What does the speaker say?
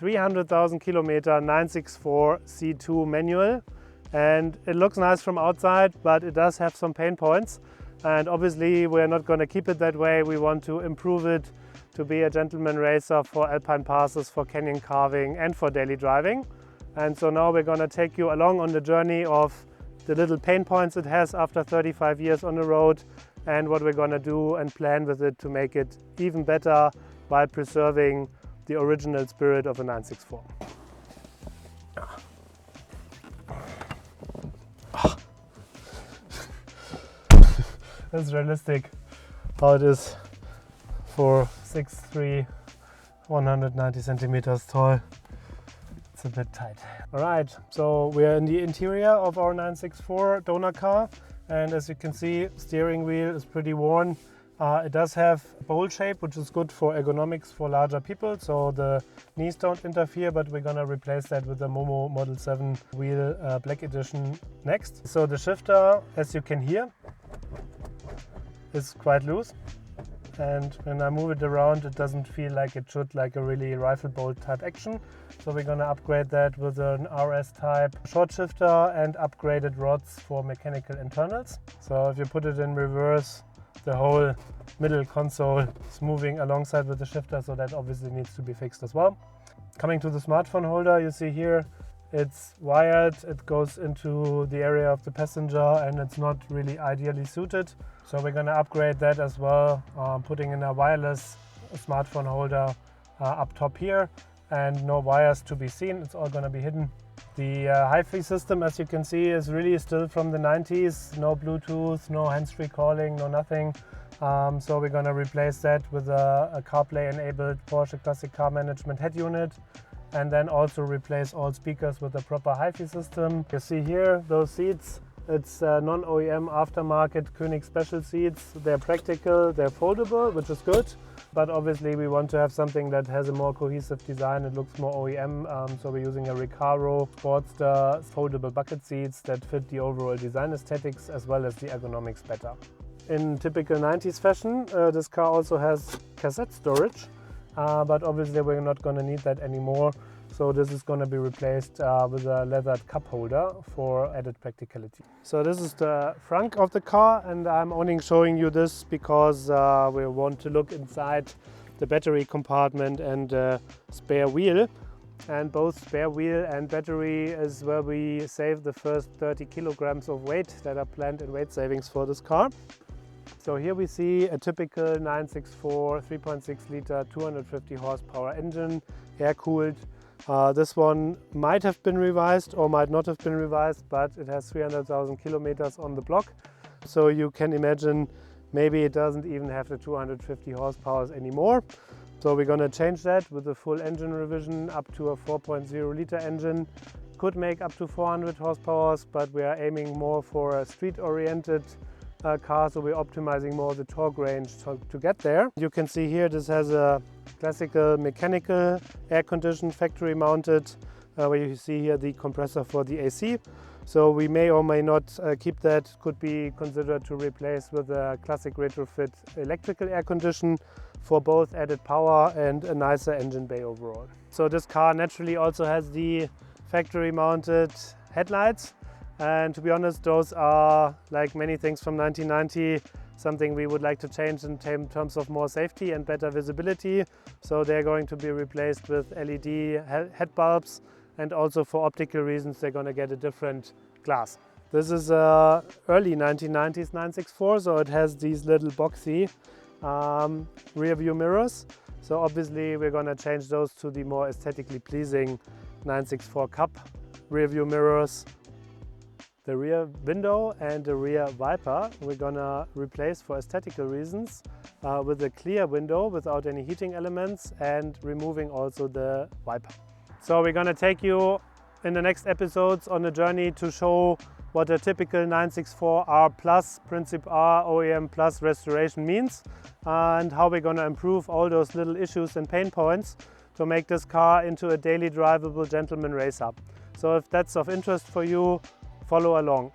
300,000 kilometer 964 C2 manual, and it looks nice from outside, but it does have some pain points. And obviously we're not going to keep it that way. We want to improve it to be a gentleman racer for alpine passes, for canyon carving and for daily driving. And so now we're going to take you along on the journey of the little pain points it has after 35 years on the road, and what we're going to do and plan with it to make it even better while preserving the original spirit of a 964. That's realistic how it is for 6'3", 190 centimeters tall. It's a bit tight. All right, so we're in the interior of our 964 donor car, and as you can see, steering wheel is pretty worn. It does have bowl shape, which is good for ergonomics for larger people, so the knees don't interfere, but we're gonna replace that with the Momo Model 7 wheel Black Edition next. So the shifter, as you can hear, is quite loose, and when I move it around it doesn't feel like it should, like a really rifle bolt type action. So we're gonna upgrade that with an RS type short shifter and upgraded rods for mechanical internals. So if you put it in reverse, the whole middle console is moving alongside with the shifter, so that obviously needs to be fixed as well. Coming to the smartphone holder, you see here it's wired, it goes into the area of the passenger, and it's not really ideally suited. So we're going to upgrade that as well, putting in a wireless smartphone holder up top here, and no wires to be seen, it's all going to be hidden. The hi-fi system, as you can see, is really still from the 90s, no Bluetooth, no hands-free calling, no nothing. So we're going to replace that with a CarPlay enabled Porsche Classic Car Management head unit, and then also replace all speakers with a proper hi-fi system. You see here those seats, it's non-OEM aftermarket Koenig special seats. They're practical, they're foldable, which is good, but obviously we want to have something that has a more cohesive design. It looks more OEM, so we're using a Recaro Sportster foldable bucket seats that fit the overall design aesthetics as well as the ergonomics better. In typical 90s fashion, this car also has cassette storage, but obviously we're not going to need that anymore. So this is going to be replaced with a leathered cup holder for added practicality. So this is the front of the car, and I'm only showing you this because we want to look inside the battery compartment and spare wheel. And both spare wheel and battery is where we save the first 30 kilograms of weight that are planned in weight savings for this car. So here we see a typical 964 3.6 liter 250 horsepower engine, air-cooled. This one might have been revised or might not have been revised, but it has 300,000 kilometers on the block. So you can imagine maybe it doesn't even have the 250 horsepower anymore. So we're going to change that with a full engine revision up to a 4.0 liter engine. Could make up to 400 horsepower, but we are aiming more for a street-oriented car, so we're optimizing more the torque range to get there. You can see here this has a classical mechanical air-conditioned factory mounted, where you see here the compressor for the AC. So we may or may not keep that, could be considered to replace with a classic retrofit electrical air condition for both added power and a nicer engine bay overall. So this car naturally also has the factory mounted headlights. And to be honest, those are, like many things from 1990, something we would like to change in terms of more safety and better visibility. So they're going to be replaced with LED head bulbs, and also for optical reasons they're going to get a different glass. This is early 1990s 964, so it has these little boxy rear view mirrors. So obviously we're going to change those to the more aesthetically pleasing 964 Cup rear view mirrors. The rear window and the rear wiper we're gonna replace for aesthetical reasons with a clear window without any heating elements, and removing also the wiper. So we're gonna take you in the next episodes on a journey to show what a typical 964 R Plus Princip R OEM Plus restoration means, and how we're gonna improve all those little issues and pain points to make this car into a daily drivable gentleman racer. So if that's of interest for you, follow along.